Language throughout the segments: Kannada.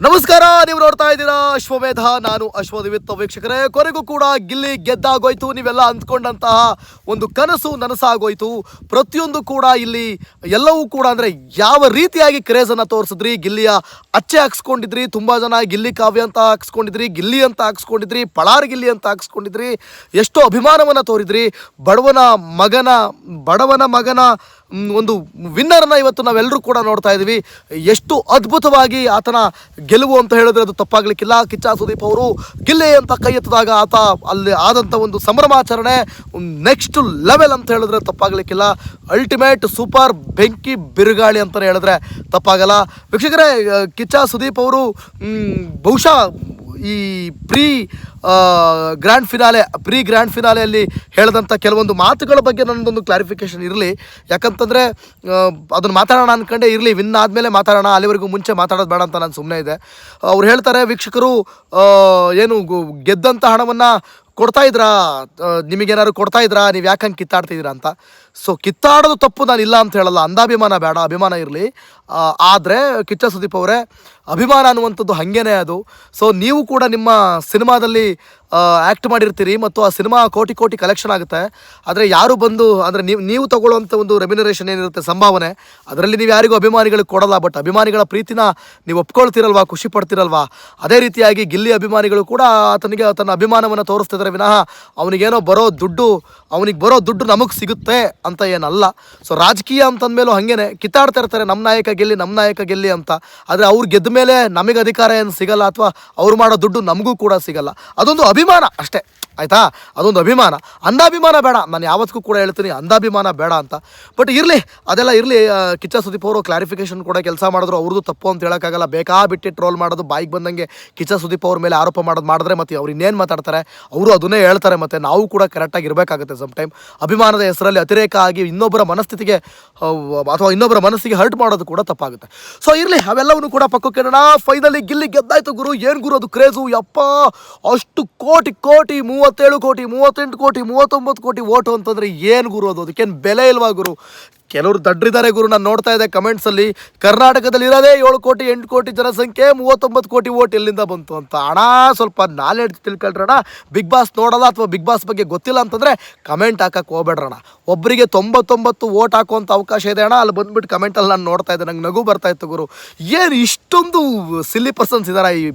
ನಮಸ್ಕಾರ, ನೀವು ನೋಡ್ತಾ ಇದ್ದೀರಾ ಅಶ್ವಮೇಧ. ನಾನು ಅಶ್ವದಿವಿತ್. ವೀಕ್ಷಕರೇ, ಕೊನೆಗೂ ಕೂಡ ಗಿಲ್ಲಿ ಗೆದ್ದಾಗೋಯ್ತು. ನೀವೆಲ್ಲ ಅಂದ್ಕೊಂಡಂತಹ ಒಂದು ಕನಸು ನನಸಾಗೋಯ್ತು. ಪ್ರತಿಯೊಂದು ಕೂಡ ಇಲ್ಲಿ ಎಲ್ಲವೂ ಕೂಡ ಅಂದರೆ ಯಾವ ರೀತಿಯಾಗಿ ಕ್ರೇಜನ್ನು ತೋರಿಸಿದ್ರಿ, ಗಿಲ್ಲಿಯ ಅಚ್ಚೆ ಹಾಕ್ಸ್ಕೊಂಡಿದ್ರಿ, ತುಂಬ ಜನ ಗಿಲ್ಲಿ ಕಾವ್ಯ ಅಂತ ಹಾಕ್ಸ್ಕೊಂಡಿದ್ರಿ, ಗಿಲ್ಲಿ ಅಂತ ಹಾಕ್ಸ್ಕೊಂಡಿದ್ರಿ, ಪಳಾರ್ ಗಿಲ್ಲಿ ಅಂತ ಹಾಕ್ಸ್ಕೊಂಡಿದ್ರಿ, ಎಷ್ಟೋ ಅಭಿಮಾನವನ್ನು ತೋರಿದ್ರಿ. ಬಡವನ ಮಗನ ಒಂದು ವಿನ್ನರ್ನ ಇವತ್ತು ನಾವೆಲ್ಲರೂ ಕೂಡ ನೋಡ್ತಾ ಇದ್ದೀವಿ. ಎಷ್ಟು ಅದ್ಭುತವಾಗಿ ಆತನ ಗೆಲುವು ಅಂತ ಹೇಳಿದ್ರೆ ಅದು ತಪ್ಪಾಗಲಿಕ್ಕಿಲ್ಲ. ಕಿಚ್ಚ ಸುದೀಪ್ ಅವರು ಗಿಲ್ಲಿ ಅಂತ ಕೈ ಎತ್ತಿದಾಗ ಆತ ಅಲ್ಲಿ ಆದಂಥ ಒಂದು ಸಂಭ್ರಮಾಚರಣೆ ನೆಕ್ಸ್ಟ್ ಲೆವೆಲ್ ಅಂತ ಹೇಳಿದ್ರೆ ತಪ್ಪಾಗಲಿಕ್ಕಿಲ್ಲ. ಅಲ್ಟಿಮೇಟ್ ಸೂಪರ್ ಬೆಂಕಿ ಬಿರುಗಾಳಿ ಅಂತಲೇ ಹೇಳಿದ್ರೆ ತಪ್ಪಾಗಲ್ಲ. ವೀಕ್ಷಕರೇ, ಕಿಚ್ಚ ಸುದೀಪ್ ಅವರು ಬಹುಶಃ ಈ ಪ್ರೀ ಗ್ರ್ಯಾಂಡ್ ಫಿನಾಲೆಯಲ್ಲಿ ಹೇಳಿದಂಥ ಕೆಲವೊಂದು ಮಾತುಗಳ ಬಗ್ಗೆ ನನ್ನದೊಂದು ಕ್ಲಾರಿಫಿಕೇಷನ್ ಇರಲಿ. ಯಾಕಂತಂದರೆ ಅದನ್ನು ಮಾತಾಡೋಣ ಅಂದ್ಕೊಂಡೆ ಇರಲಿ, ವಿನ್ ಆದಮೇಲೆ ಮಾತಾಡೋಣ, ಅಲ್ಲಿವರೆಗೂ ಮುಂಚೆ ಮಾತಾಡೋದು ಬೇಡ ಅಂತ ನಾನು ಸುಮ್ಮನೆ ಇದೆ. ಅವ್ರು ಹೇಳ್ತಾರೆ, ವೀಕ್ಷಕರು ಏನು ಗೆದ್ದಂಥ ಹಣವನ್ನು ಕೊಡ್ತಾ ಇದ್ರಾ, ನಿಮಗೇನಾದ್ರು ಕೊಡ್ತಾ ಇದ್ರಾ, ನೀವು ಯಾಕೆ ಹಂಗೆ ಕಿತ್ತಾಡ್ತಿದ್ದೀರಾ ಅಂತ. ಸೊ ಕಿತ್ತಾಡೋದು ತಪ್ಪು, ನಾನು ಇಲ್ಲ ಅಂತ ಹೇಳಲ್ಲ. ಅಂಧಾಭಿಮಾನ ಬೇಡ, ಅಭಿಮಾನ ಇರಲಿ. ಆದರೆ ಕಿಚ್ಚ ಸುದೀಪ್ ಅವರೇ, ಅಭಿಮಾನ ಅನ್ನುವಂಥದ್ದು ಹಾಗೇನೆ ಅದು. ಸೊ ನೀವು ಕೂಡ ನಿಮ್ಮ ಸಿನಿಮಾದಲ್ಲಿ ಆ್ಯಕ್ಟ್ ಮಾಡಿರ್ತೀರಿ ಮತ್ತು ಆ ಸಿನಿಮಾ ಕೋಟಿ ಕೋಟಿ ಕಲೆಕ್ಷನ್ ಆಗುತ್ತೆ. ಆದರೆ ಯಾರು ಬಂದು ಅಂದರೆ ನೀವು ತಗೊಳ್ಳುವಂಥ ಒಂದು ರೆಮ್ಯುನರೇಷನ್ ಏನಿರುತ್ತೆ, ಸಂಭಾವನೆ, ಅದರಲ್ಲಿ ನೀವು ಯಾರಿಗೂ ಅಭಿಮಾನಿಗಳಿಗೆ ಕೊಡಲ್ಲ. ಬಟ್ ಅಭಿಮಾನಿಗಳ ಪ್ರೀತಿನ ನೀವು ಒಪ್ಕೊಳ್ತಿರಲ್ವಾ, ಖುಷಿ ಪಡ್ತಿರಲ್ವಾ. ಅದೇ ರೀತಿಯಾಗಿ ಗಿಲ್ಲಿ ಅಭಿಮಾನಿಗಳು ಕೂಡ ಆತನಿಗೆ ತನ್ನ ಅಭಿಮಾನವನ್ನು ತೋರಿಸ್ತಿದ್ದಾರೆ ವಿನಃ ಅವನಿಗೆ ಬರೋ ದುಡ್ಡು ನಮಗೆ ಸಿಗುತ್ತೆ ಅಂತ ಏನಲ್ಲ. ಸೊ ರಾಜಕೀಯ ಅಂತಂದಮೇಲೂ ಹಾಗೇನೆ ಕಿತ್ತಾಡ್ತಾ ಇರ್ತಾರೆ, ನಮ್ಮ ನಾಯಕ ಗೆಲ್ಲಿ ಅಂತ. ಆದರೆ ಅವ್ರು ಗೆದ್ದ ಮೇಲೆ ನಮಗೆ ಅಧಿಕಾರ ಏನು ಸಿಗಲ್ಲ, ಅಥವಾ ಅವ್ರು ಮಾಡೋ ದುಡ್ಡು ನಮಗೂ ಕೂಡ ಸಿಗಲ್ಲ. ಅದೊಂದು ಅಭಿಮಾನ ಅಷ್ಟೇ, ಆಯಿತಾ? ಅದೊಂದು ಅಭಿಮಾನ. ಅಂಧಾಭಿಮಾನ ಬೇಡ. ನಾನು ಯಾವತ್ತಿಗೂ ಕೂಡ ಹೇಳ್ತೀನಿ, ಅಂಧಾಭಿಮಾನ ಬೇಡ ಅಂತ. ಬಟ್ ಇರಲಿ, ಅದೆಲ್ಲ ಇರಲಿ. ಕಿಚ್ಚ ಸುದೀಪ್ ಅವರು ಕ್ಲಾರಿಫಿಕೇಷನ್ ಕೂಡ ಕೆಲಸ ಮಾಡಿದ್ರು. ಅವ್ರದ್ದು ತಪ್ಪು ಅಂತ ಹೇಳೋಕ್ಕಾಗಲ್ಲ. ಬೇಕಾಬಿಟ್ಟು ಟ್ರೋಲ್ ಮಾಡೋದು, ಬಾಯಿಗೆ ಬಂದಂಗೆ ಕಿಚ್ಚ ಸುದೀಪ್ ಅವ್ರ ಮೇಲೆ ಆರೋಪ ಮಾಡಿದ್ರೆ ಮತ್ತು ಅವ್ರು ಇನ್ನೇನು ಮಾತಾಡ್ತಾರೆ, ಅವರು ಅದನ್ನೇ ಹೇಳ್ತಾರೆ. ಮತ್ತು ನಾವು ಕೂಡ ಕರೆಕ್ಟಾಗಿ ಇರಬೇಕಾಗುತ್ತೆ. ಸಮ್ ಟೈಮ್ ಅಭಿಮಾನದ ಹೆಸರಲ್ಲಿ ಅತಿರೇಕ ಆಗಿ ಇನ್ನೊಬ್ಬರ ಮನಸ್ಥಿತಿಗೆ ಅಥವಾ ಇನ್ನೊಬ್ಬರ ಮನಸ್ಸಿಗೆ ಹರ್ಟ್ ಮಾಡೋದು ಕೂಡ ತಪ್ಪಾಗುತ್ತೆ. ಸೊ ಇರಲಿ, ಅವೆಲ್ಲವನ್ನೂ ಕೂಡ ಪಕ್ಕಕ್ಕೆ ಇಡೋಣ. ಫೈನಲಿ ಗಿಲ್ಲಿ ಗೆದ್ದಾಯ್ತು ಗುರು. ಏನು ಗುರು ಅದು ಕ್ರೇಜು, ಯಪ್ಪ! ಅಷ್ಟು ಕೋಟಿ 37 ಕೋಟಿ 38 ಕೋಟಿ 39 ಕೋಟಿ ಓಟು ಅಂತಂದರೆ ಏನು ಗುರು ಅದು? ಅದಕ್ಕೇನು ಬೆಲೆ ಇಲ್ವಾ ಗುರು? ಕೆಲವರು ದಡ್ರಿದ್ದಾರೆ ಗುರು. ನಾನು ನೋಡ್ತಾ ಇದ್ದೆ ಕಮೆಂಟ್ಸಲ್ಲಿ, ಕರ್ನಾಟಕದಲ್ಲಿ ಇರೋದೇ 7 ಕೋಟಿ 8 ಕೋಟಿ ಜನಸಂಖ್ಯೆ, 39 ಕೋಟಿ ಓಟ್ ಎಲ್ಲಿಂದ ಬಂತು ಅಂತ. ಅಣ್ಣ, ಸ್ವಲ್ಪ ನಾಲೆಡ್ಜ್ ತಿಳ್ಕೊಳ್ರಣ. ಬಿಗ್ ಬಾಸ್ ನೋಡಲ್ಲ ಅಥವಾ ಬಿಗ್ ಬಾಸ್ ಬಗ್ಗೆ ಗೊತ್ತಿಲ್ಲ ಅಂತಂದರೆ ಕಮೆಂಟ್ ಹಾಕಕ್ಕೆ ಹೋಗ್ಬೇಡ್ರಣ. ಒಬ್ಬರಿಗೆ 99 ಓಟ್ ಹಾಕುವಂಥ ಅವಕಾಶ ಇದೆ ಅಣ್ಣ. ಅಲ್ಲಿ ಬಂದುಬಿಟ್ಟು ಕಮೆಂಟಲ್ಲಿ ನಾನು ನೋಡ್ತಾ ಇದ್ದೆ, ನಂಗೆ ನಗು ಬರ್ತಾಯಿತ್ತು ಗುರು. ಏನು ಇಷ್ಟೊಂದು ಸಿಲ್ಲಿ ಪರ್ಸನ್ಸ್ ಇದ್ದಾರೆ ಈ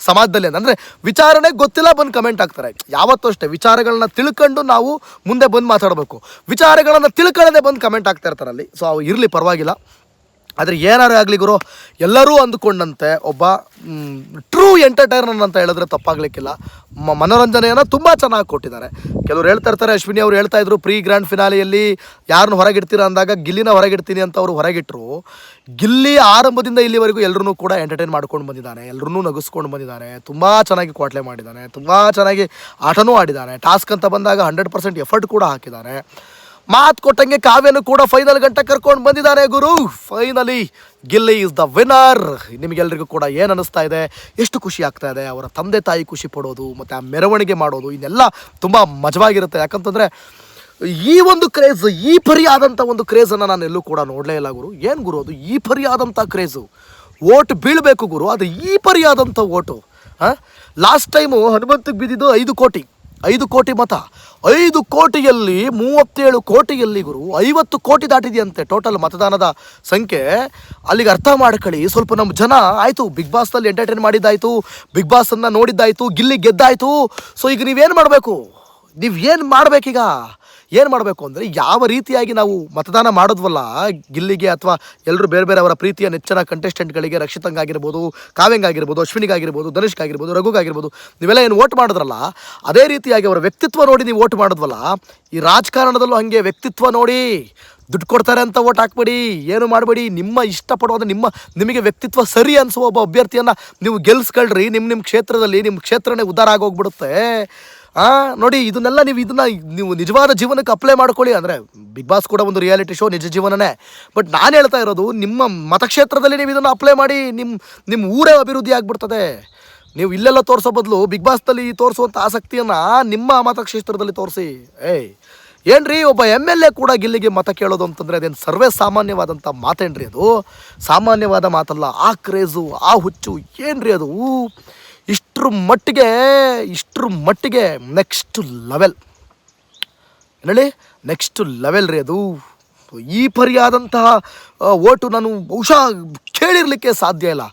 ಸಮಾಜದಲ್ಲಿ ಅಂದರೆ ವಿಚಾರಣೆ ಗೊತ್ತಿಲ್ಲ ಬಂದು ಕಮೆಂಟ್ ಹಾಕ್ತಾರೆ. ಯಾವತ್ತೂ ಅಷ್ಟೇ ವಿಚಾರಗಳನ್ನ ತಿಳ್ಕೊಂಡು ನಾವು ಮುಂದೆ ಬಂದು ಮಾತಾಡಬೇಕು. ವಿಚಾರಗಳನ್ನು ತಿಳ್ಕೊಳ್ಳದೆ ಬಂದು ಕಮೆಂಟ್ ಹಾಕ್ತಾ ಇರ್ತಾರೆ. ಸೊ ಅವು ಇರಲಿ, ಪರವಾಗಿಲ್ಲ. ಆದರೆ ಏನಾರು ಆಗಲಿ ಗುರು, ಎಲ್ಲರೂ ಅಂದುಕೊಂಡಂತೆ ಒಬ್ಬ ಟ್ರೂ ಎಂಟರ್ಟೈನರ್ ಅಂತ ಹೇಳಿದ್ರೆ ತಪ್ಪಾಗಲಿಕ್ಕಿಲ್ಲ. ಮನೋರಂಜನೆಯನ್ನು ತುಂಬ ಚೆನ್ನಾಗಿ ಕೊಟ್ಟಿದ್ದಾರೆ. ಕೆಲವರು ಹೇಳ್ತಾ ಇರ್ತಾರೆ, ಅಶ್ವಿನಿ ಅವರು ಹೇಳ್ತಾ ಇದ್ರು, ಪ್ರೀ ಗ್ರ್ಯಾಂಡ್ ಫಿನಾಲೆಯಲ್ಲಿ ಯಾರನ್ನು ಹೊರಗಿಡ್ತೀರಾ ಅಂದಾಗ ಗಿಲ್ಲಿನ ಹೊರಗಿಡ್ತೀನಿ ಅಂತ ಅವರು ಹೊರಗಿಟ್ಟರು. ಗಿಲ್ಲಿ ಆರಂಭದಿಂದ ಇಲ್ಲಿವರೆಗೂ ಎಲ್ಲರೂ ಕೂಡ ಎಂಟರ್ಟೈನ್ ಮಾಡ್ಕೊಂಡು ಬಂದಿದ್ದಾನೆ, ಎಲ್ಲರೂ ನಗಿಸ್ಕೊಂಡು ಬಂದಿದ್ದಾನೆ, ತುಂಬ ಚೆನ್ನಾಗಿ ಕ್ವಾಟ್ಲೆ ಮಾಡಿದ್ದಾನೆ, ತುಂಬ ಚೆನ್ನಾಗಿ ಆಟನೂ ಆಡಿದ್ದಾನೆ. ಟಾಸ್ಕ್ ಅಂತ ಬಂದಾಗ 100% ಎಫರ್ಟ್ ಕೂಡ ಹಾಕಿದ್ದಾನೆ. ಮಾತು ಕೊಟ್ಟಂಗೆ ಕಾವ್ಯನು ಕೂಡ ಫೈನಲ್ ಗಂಟ ಕರ್ಕೊಂಡು ಬಂದಿದ್ದಾರೆ ಗುರು. Finally Gilli is the winner. ನಿಮಗೆಲ್ಲರಿಗೂ ಕೂಡ ಏನು ಅನ್ನಿಸ್ತಾ ಇದೆ, ಎಷ್ಟು ಖುಷಿ ಆಗ್ತಾ ಇದೆ? ಅವರ ತಂದೆ ತಾಯಿ ಖುಷಿ ಪಡೋದು ಮತ್ತು ಆ ಮೆರವಣಿಗೆ ಮಾಡೋದು, ಇದೆಲ್ಲ ತುಂಬ ಮಜವಾಗಿರುತ್ತೆ. ಯಾಕಂತಂದರೆ ಈ ಒಂದು ಕ್ರೇಜ್, ಈ ಪರಿಯಾದಂಥ ಒಂದು ಕ್ರೇಜನ್ನು ನಾನು ಎಲ್ಲೂ ಕೂಡ ನೋಡಲೇ ಇಲ್ಲ ಗುರು. ಏನು ಗುರು ಅದು ಈ ಪರಿಯಾದಂಥ ಕ್ರೇಜು? ಓಟ್ ಬೀಳಬೇಕು ಗುರು, ಅದು ಈ ಪರಿಯಾದಂಥ ಓಟು. ಲಾಸ್ಟ್ ಟೈಮು ಹನುಮಂತಕ್ಕೆ ಬಿದ್ದಿದ್ದು 5 ಕೋಟಿ ಮತ. 5 ಕೋಟಿಯಲ್ಲಿ 37 ಕೋಟಿಯಲ್ಲಿ ಗುರು 50 ಕೋಟಿ ದಾಟಿದೆಯಂತೆ ಟೋಟಲ್ ಮತದಾನದ ಸಂಖ್ಯೆ. ಅಲ್ಲಿಗೆ ಅರ್ಥ ಮಾಡ್ಕೊಳ್ಳಿ ಸ್ವಲ್ಪ. ನಮ್ಮ ಜನ ಆಯಿತು, ಬಿಗ್ ಬಾಸ್ನಲ್ಲಿ ಎಂಟರ್ಟೈನ್ ಮಾಡಿದ್ದಾಯಿತು, ಬಿಗ್ ಬಾಸನ್ನು ನೋಡಿದ್ದಾಯಿತು, ಗಿಲ್ಲಿ ಗೆದ್ದಾಯಿತು. ಸೊ ಈಗ ನೀವೇನು ಮಾಡಬೇಕು? ಏನು ಮಾಡಬೇಕು ಅಂದರೆ, ಯಾವ ರೀತಿಯಾಗಿ ನಾವು ಮತದಾನ ಮಾಡೋದ್ವಲ್ಲ ಗಿಲ್ಲಿಗೆ ಅಥವಾ ಎಲ್ಲರೂ ಬೇರೆ ಬೇರೆ ಅವರ ಪ್ರೀತಿಯ ನೆಚ್ಚಿನ ಕಂಟೆಸ್ಟೆಂಟ್ಗಳಿಗೆ, ರಕ್ಷಿತಂಗಾಗಿರ್ಬೋದು, ಕಾವ್ಯಂಗಾಗಿರ್ಬೋದು, ಅಶ್ವಿನಿಗಾಗಿರ್ಬೋದು, ಧನುಷ್ಗಾಗಿರ್ಬೋದು, ರಘುಗಾಗಿರ್ಬೋದು, ನೀವೆಲ್ಲ ಏನು ವೋಟ್ ಮಾಡಿದ್ರಲ್ಲ, ಅದೇ ರೀತಿಯಾಗಿ ಅವರ ವ್ಯಕ್ತಿತ್ವ ನೋಡಿ ನೀವು ವೋಟ್ ಮಾಡಿದ್ವಲ್ಲ. ಈ ರಾಜಕಾರಣದಲ್ಲೂ ಹಾಗೆ ವ್ಯಕ್ತಿತ್ವ ನೋಡಿ ದುಡ್ಡು ಕೊಡ್ತಾರೆ ಅಂತ ವೋಟ್ ಹಾಕ್ಬೇಡಿ, ಏನು ಮಾಡಬೇಡಿ. ನಿಮ್ಮ ಇಷ್ಟಪಡೋದು ನಿಮಗೆ ವ್ಯಕ್ತಿತ್ವ ಸರಿ ಅನಿಸುವ ಒಬ್ಬ ಅಭ್ಯರ್ಥಿಯನ್ನು ನೀವು ಗೆಲ್ಲಿಸ್ಕೊಳ್ರಿ. ನಿಮ್ಮ ಕ್ಷೇತ್ರದಲ್ಲಿ ನಿಮ್ಮ ಕ್ಷೇತ್ರನೇ ಉದ್ಧಾರ ಆಗೋಗ್ಬಿಡುತ್ತೆ. ನೋಡಿ, ನೀವು ನಿಜವಾದ ಜೀವನಕ್ಕೆ ಅಪ್ಲೈ ಮಾಡ್ಕೊಳ್ಳಿ. ಅಂದರೆ ಬಿಗ್ ಬಾಸ್ ಕೂಡ ಒಂದು ರಿಯಾಲಿಟಿ ಶೋ, ನಿಜ ಜೀವನನೇ. ಬಟ್ ನಾನು ಹೇಳ್ತಾ ಇರೋದು, ನಿಮ್ಮ ಮತಕ್ಷೇತ್ರದಲ್ಲಿ ನೀವು ಇದನ್ನು ಅಪ್ಲೈ ಮಾಡಿ, ನಿಮ್ಮ ಊರೇ ಅಭಿವೃದ್ಧಿ ಆಗಿಬಿಡ್ತದೆ. ನೀವು ಇಲ್ಲೆಲ್ಲ ತೋರಿಸೋ ಬದಲು ಬಿಗ್ ಬಾಸ್ನಲ್ಲಿ ತೋರಿಸುವಂಥ ಆಸಕ್ತಿಯನ್ನು ನಿಮ್ಮ ಮತಕ್ಷೇತ್ರದಲ್ಲಿ ತೋರಿಸಿ. ಏನ್ರಿ ಒಬ್ಬ MLA ಕೂಡ ಗಿಲ್ಲಿಗೆ ಮತ ಕೇಳೋದು ಅಂತಂದರೆ ಅದೇನು ಸರ್ವೇ ಸಾಮಾನ್ಯವಾದಂಥ ಮಾತೇನ್ರಿ ಅದು? ಸಾಮಾನ್ಯವಾದ ಮಾತಲ್ಲ. ಆ ಕ್ರೇಜು, ಆ ಹುಚ್ಚು ಏನ್ರಿ ಅದು? ಇಷ್ಟ್ರ ಮಟ್ಟಿಗೆ ನೆಕ್ಸ್ಟ್ ಲೆವೆಲ್ ಹೇಳಿ, ನೆಕ್ಸ್ಟ್ ಲೆವೆಲ್ ರೀ ಅದು. ಈ ಪರಿಯಾದಂತಹ ಓಟು ನಾನು ಬಹುಶಃ ಕೇಳಿರಲಿಕ್ಕೆ ಸಾಧ್ಯ ಇಲ್ಲ.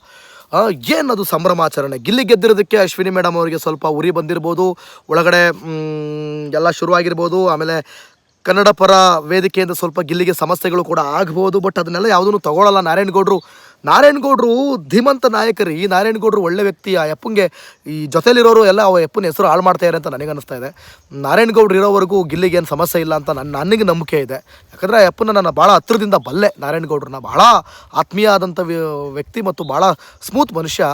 ಏನದು ಸಂಭ್ರಮಾಚರಣೆ. ಗಿಲ್ಲಿ ಗೆದ್ದಿರೋದಕ್ಕೆ ಅಶ್ವಿನಿ ಮೇಡಮ್ ಅವರಿಗೆ ಸ್ವಲ್ಪ ಉರಿ ಬಂದಿರ್ಬೋದು, ಒಳಗಡೆ ಎಲ್ಲ ಶುರುವಾಗಿರ್ಬೋದು. ಆಮೇಲೆ ಕನ್ನಡ ಪರ ವೇದಿಕೆಯಿಂದ ಸ್ವಲ್ಪ ಗಿಲ್ಲಿಗೆ ಸಮಸ್ಯೆಗಳು ಕೂಡ ಆಗ್ಬೋದು. ಬಟ್ ಅದನ್ನೆಲ್ಲ ಯಾವುದೂ ತಗೊಳ್ಳಲ್ಲ ನಾರಾಯಣಗೌಡರು ಧೀಮಂತ ನಾಯಕರು. ಈ ನಾರಾಯಣಗೌಡರು ಒಳ್ಳೆ ವ್ಯಕ್ತಿ. ಆ ಯಪ್ಪಂಗೆ ಈ ಜೊತೆಲಿರೋರು ಎಲ್ಲ ಅವ ಯಪ್ಪನ ಹೆಸರು ಹಾಳು ಮಾಡ್ತಾಯಿದ್ದಾರೆ ಅಂತ ನನಗೆ ಅನ್ನಿಸ್ತಾ ಇದೆ. ನಾರಾಯಣಗೌಡರು ಇರೋವರೆಗೂ ಗಿಲ್ಲಿಗೆ ಏನು ಸಮಸ್ಯೆ ಇಲ್ಲ ಅಂತ ನನಗೆ ನಂಬಿಕೆ ಇದೆ. ಯಾಕಂದರೆ ಆ ಯಪ್ಪನ ನಾನು ಭಾಳ ಹತ್ರದಿಂದ ಬಲ್ಲೆ. ನಾರಾಯಣಗೌಡ್ರನ್ನ ಭಾಳ ಆತ್ಮೀಯ ಆದಂಥ ವ್ಯಕ್ತಿ ಮತ್ತು ಭಾಳ ಸ್ಮೂತ್ ಮನುಷ್ಯ.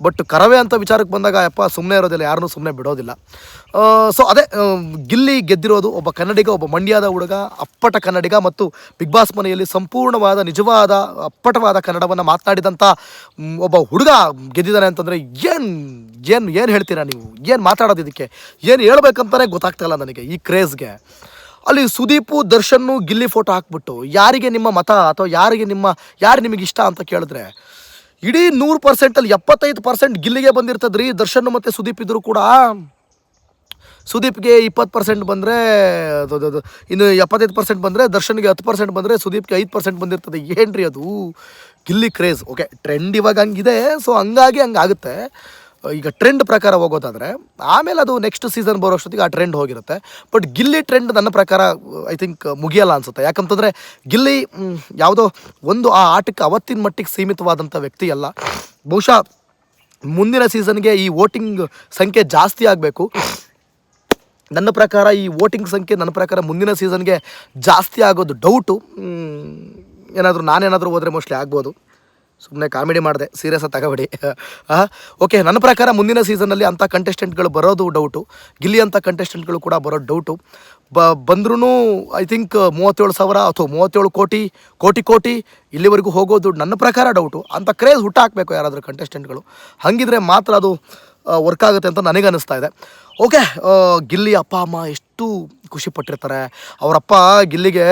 ಬಟ್ ಕರವೇ ಅಂತ ವಿಚಾರಕ್ಕೆ ಬಂದಾಗ ಆ ಯಪ್ಪ ಸುಮ್ಮನೆ ಇರೋದಿಲ್ಲ, ಯಾರನ್ನೂ ಸುಮ್ಮನೆ ಬಿಡೋದಿಲ್ಲ. ಸೊ ಅದೇ ಗಿಲ್ಲಿ ಗೆದ್ದಿರೋದು ಒಬ್ಬ ಕನ್ನಡಿಗ, ಒಬ್ಬ ಮಂಡ್ಯದ ಹುಡುಗ, ಅಪ್ಪಟ ಕನ್ನಡಿಗ ಮತ್ತು ಬಿಗ್ ಬಾಸ್ ಮನೆಯಲ್ಲಿ ಸಂಪೂರ್ಣವಾದ ನಿಜವಾದ ಅಪ್ಪಟವಾದ ಕನ್ನಡವನ್ನು ಮಾತನಾಡಿದಂಥ ಒಬ್ಬ ಹುಡುಗ ಗೆದ್ದಿದ್ದಾನೆ ಅಂತಂದರೆ ಏನು ಹೇಳ್ತೀರಾ ನೀವು? ಏನು ಮಾತಾಡೋದು ಇದಕ್ಕೆ? ಏನು ಹೇಳ್ಬೇಕಂತಲೇ ಗೊತ್ತಾಗ್ತಾಯಿಲ್ಲ ನನಗೆ ಈ ಕ್ರೇಜ್ಗೆ. ಅಲ್ಲಿ ಸುದೀಪು ದರ್ಶನ್ನು ಗಿಲ್ಲಿ ಫೋಟೋ ಹಾಕ್ಬಿಟ್ಟು ಯಾರಿಗೆ ನಿಮ್ಮ ಮತ ಅಥವಾ ಯಾರು ನಿಮಗೆ ಇಷ್ಟ ಅಂತ ಕೇಳಿದ್ರೆ ಇಡೀ 100%ಅಲ್ಲಿ 75% ಗಿಲ್ಲಿಗೆ ಬಂದಿರ್ತದ್ರಿ. ದರ್ಶನ್ ಮತ್ತು ಸುದೀಪ್ ಇದ್ದರೂ ಕೂಡ ಸುದೀಪ್ಗೆ 20% ಬಂದರೆ ಇನ್ನು 75% ಬಂದರೆ ದರ್ಶನ್ಗೆ 10% ಬಂದರೆ ಸುದೀಪ್ಗೆ 5% ಬಂದಿರ್ತದೆ. ಏನ್ರಿ ಅದು ಗಿಲ್ಲಿ ಕ್ರೇಜ್? ಓಕೆ, ಟ್ರೆಂಡ್ ಇವಾಗ ಹಂಗಿದೆ, ಸೊ ಹಂಗಾಗಿ ಹಂಗಾಗುತ್ತೆ. ಈಗ ಟ್ರೆಂಡ್ ಪ್ರಕಾರ ಹೋಗೋದಾದರೆ ಆಮೇಲೆ ಅದು ನೆಕ್ಸ್ಟ್ ಸೀಸನ್ ಬರೋ ಅಷ್ಟೊತ್ತಿಗೆ ಆ ಟ್ರೆಂಡ್ ಹೋಗಿರುತ್ತೆ. ಬಟ್ ಗಿಲ್ಲಿ ಟ್ರೆಂಡ್ ನನ್ನ ಪ್ರಕಾರ ಐ ಥಿಂಕ್ ಮುಗಿಯಲ್ಲ ಅನಿಸುತ್ತೆ. ಯಾಕಂತಂದರೆ ಗಿಲ್ಲಿ ಯಾವುದೋ ಒಂದು ಆ ಆಟಕ್ಕೆ ಅವತ್ತಿನ ಮಟ್ಟಿಗೆ ಸೀಮಿತವಾದಂಥ ವ್ಯಕ್ತಿ ಅಲ್ಲ. ಬಹುಶಃ ಮುಂದಿನ ಸೀಸನ್ಗೆ ಈ ವೋಟಿಂಗ್ ಸಂಖ್ಯೆ ಜಾಸ್ತಿ ಆಗಬೇಕು. ನನ್ನ ಪ್ರಕಾರ ಈ ವೋಟಿಂಗ್ ಸಂಖ್ಯೆ ಮುಂದಿನ ಸೀಸನ್ಗೆ ಜಾಸ್ತಿ ಆಗೋದು ಡೌಟು. ನಾನೇನಾದರೂ ಹೋದರೆ ಮೋಸ್ಟ್ಲಿ ಆಗ್ಬೋದು. ಸುಮ್ಮನೆ ಕಾಮಿಡಿ ಮಾಡಿದೆ, ಸೀರಿಯಸ್ ತಗೋಬೇಡಿ. ಓಕೆ, ನನ್ನ ಪ್ರಕಾರ ಮುಂದಿನ ಸೀಸನ್ನಲ್ಲಿ ಅಂಥ ಕಂಟೆಸ್ಟೆಂಟ್ಗಳು ಬರೋದು ಡೌಟು. ಗಿಲ್ಲಿ ಅಂಥ ಕಂಟೆಸ್ಟೆಂಟ್ಗಳು ಕೂಡ ಬರೋದು ಡೌಟು. ಬಂದ್ರೂ ಐ ಥಿಂಕ್ 37,000 ಅಥವಾ 37 ಕೋಟಿ ಇಲ್ಲಿವರೆಗೂ ಹೋಗೋದು ನನ್ನ ಪ್ರಕಾರ ಡೌಟು. ಅಂಥ ಕ್ರೇಜ್ ಹುಟ್ಟಾಕಬೇಕು ಯಾರಾದರೂ ಕಂಟೆಸ್ಟೆಂಟ್ಗಳು. ಹಾಗಿದ್ರೆ ಮಾತ್ರ ಅದು ವರ್ಕ್ ಆಗುತ್ತೆ ಅಂತ ನನಗೆ ಅನ್ನಿಸ್ತಾ ಇದೆ. ಓಕೆ, ಗಿಲ್ಲಿ ಅಪ್ಪ ಅಮ್ಮ ಎಷ್ಟು ಖುಷಿ ಪಟ್ಟಿರ್ತಾರೆ. ಅವರಪ್ಪ ಗಿಲ್ಲಿಗೆ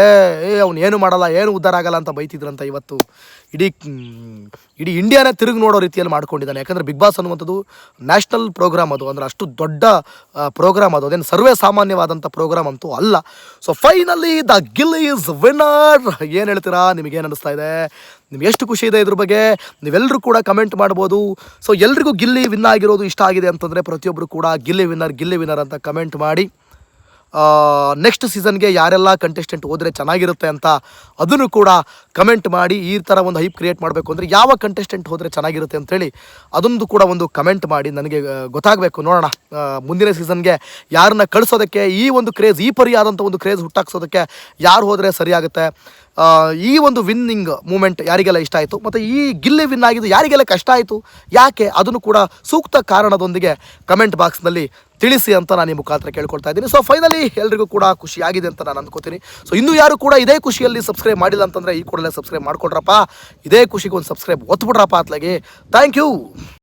ಅವ್ನು ಏನು ಮಾಡಲ್ಲ, ಏನು ಉದ್ಧಾರ ಆಗಲ್ಲ ಅಂತ ಬೈತಿದ್ರಂತ. ಇವತ್ತು ಇಡೀ ಇಂಡಿಯಾನೇ ತಿರುಗಿ ನೋಡೋ ರೀತಿಯಲ್ಲಿ ಮಾಡ್ಕೊಂಡಿದ್ದಾನೆ. ಯಾಕಂದರೆ ಬಿಗ್ ಬಾಸ್ ಅನ್ನುವಂಥದ್ದು ನ್ಯಾಷನಲ್ ಪ್ರೋಗ್ರಾಮ್. ಅದು ಅಂದರೆ ಅಷ್ಟು ದೊಡ್ಡ ಪ್ರೋಗ್ರಾಮ್. ಅದೇನು ಸರ್ವೇ ಸಾಮಾನ್ಯವಾದಂಥ ಪ್ರೋಗ್ರಾಮ್ ಅಂತೂ ಅಲ್ಲ. So finally the Gilli is winner. ಏನು ಹೇಳ್ತೀರಾ? ನಿಮಗೇನು ಅನ್ನಿಸ್ತಾ ಇದೆ? ನಿಮ್ಗೆ ಎಷ್ಟು ಖುಷಿ ಇದೆ ಇದ್ರ ಬಗ್ಗೆ? ನೀವೆಲ್ಲರೂ ಕೂಡ ಕಮೆಂಟ್ ಮಾಡ್ಬೋದು. ಸೊ ಎಲ್ರಿಗೂ ಗಿಲ್ಲಿ ವಿನ್ ಆಗಿರೋದು ಇಷ್ಟ ಆಗಿದೆ ಅಂತಂದರೆ ಪ್ರತಿಯೊಬ್ಬರು ಕೂಡ ಗಿಲ್ಲಿ ವಿನ್ನರ್ ಅಂತ ಕಮೆಂಟ್ ಮಾಡಿ. ನೆಕ್ಸ್ಟ್ ಸೀಸನ್ಗೆ ಯಾರೆಲ್ಲ ಕಂಟೆಸ್ಟೆಂಟ್ ಹೋದರೆ ಚೆನ್ನಾಗಿರುತ್ತೆ ಅಂತ ಅದನ್ನು ಕೂಡ ಕಮೆಂಟ್ ಮಾಡಿ. ಈ ಥರ ಒಂದು ಹೈಪ್ ಕ್ರಿಯೇಟ್ ಮಾಡಬೇಕು ಅಂದರೆ ಯಾವ ಕಂಟೆಸ್ಟೆಂಟ್ ಹೋದರೆ ಚೆನ್ನಾಗಿರುತ್ತೆ ಅಂಥೇಳಿ ಅದೊಂದು ಕೂಡ ಒಂದು ಕಮೆಂಟ್ ಮಾಡಿ, ನನಗೆ ಗೊತ್ತಾಗಬೇಕು. ನೋಡೋಣ ಮುಂದಿನ ಸೀಸನ್ಗೆ ಯಾರನ್ನ ಕಳಿಸೋದಕ್ಕೆ, ಈ ಒಂದು ಕ್ರೇಜ್, ಈ ಪರಿಯಾದಂಥ ಒಂದು ಕ್ರೇಜ್ ಹುಟ್ಟಾಕ್ಸೋದಕ್ಕೆ ಯಾರು ಹೋದರೆ ಸರಿಯಾಗುತ್ತೆ. ಈ ಒಂದು ವಿನ್ನಿಂಗ್ ಮೂಮೆಂಟ್ ಯಾರಿಗೆಲ್ಲ ಇಷ್ಟ ಆಯಿತು ಮತ್ತು ಈ ಗಿಲ್ಲಿ ವಿನ್ ಆಗಿದ್ದು ಯಾರಿಗೆಲ್ಲ ಕಷ್ಟ ಆಯಿತು, ಯಾಕೆ, ಅದನ್ನು ಕೂಡ ಸೂಕ್ತ ಕಾರಣದೊಂದಿಗೆ ಕಮೆಂಟ್ ಬಾಕ್ಸ್ನಲ್ಲಿ ತಿಳಿಸಿ ಅಂತ ನಾನು ಈ ಮುಖಾಂತರ ಕೇಳ್ಕೊಳ್ತಾ ಇದ್ದೀನಿ. ಸೊ ಫೈನಲಿ ಎಲ್ರಿಗೂ ಕೂಡ ಖುಷಿಯಾಗಿದೆ ಅಂತ ನಾನು ಅಂದ್ಕೋತೀನಿ. ಸೊ ಇನ್ನೂ ಯಾರು ಕೂಡ ಇದೇ ಖುಷಿಯಲ್ಲಿ ಸಬ್ಸ್ಕ್ರೈಬ್ ಮಾಡಿಲ್ಲ ಅಂತಂದರೆ ಈ ಕೂಡಲೇ ಸಬ್ಸ್ಕ್ರೈಬ್ ಮಾಡ್ಕೊಳ್ರಪ್ಪ. ಇದೇ ಖುಷಿಗೆ ಒಂದು ಸಬ್ಸ್ಕ್ರೈಬ್ ಒತ್ಬಿಡ್ರಪ್ಪ ಅತ್ಲಾಗಿ. Thank you.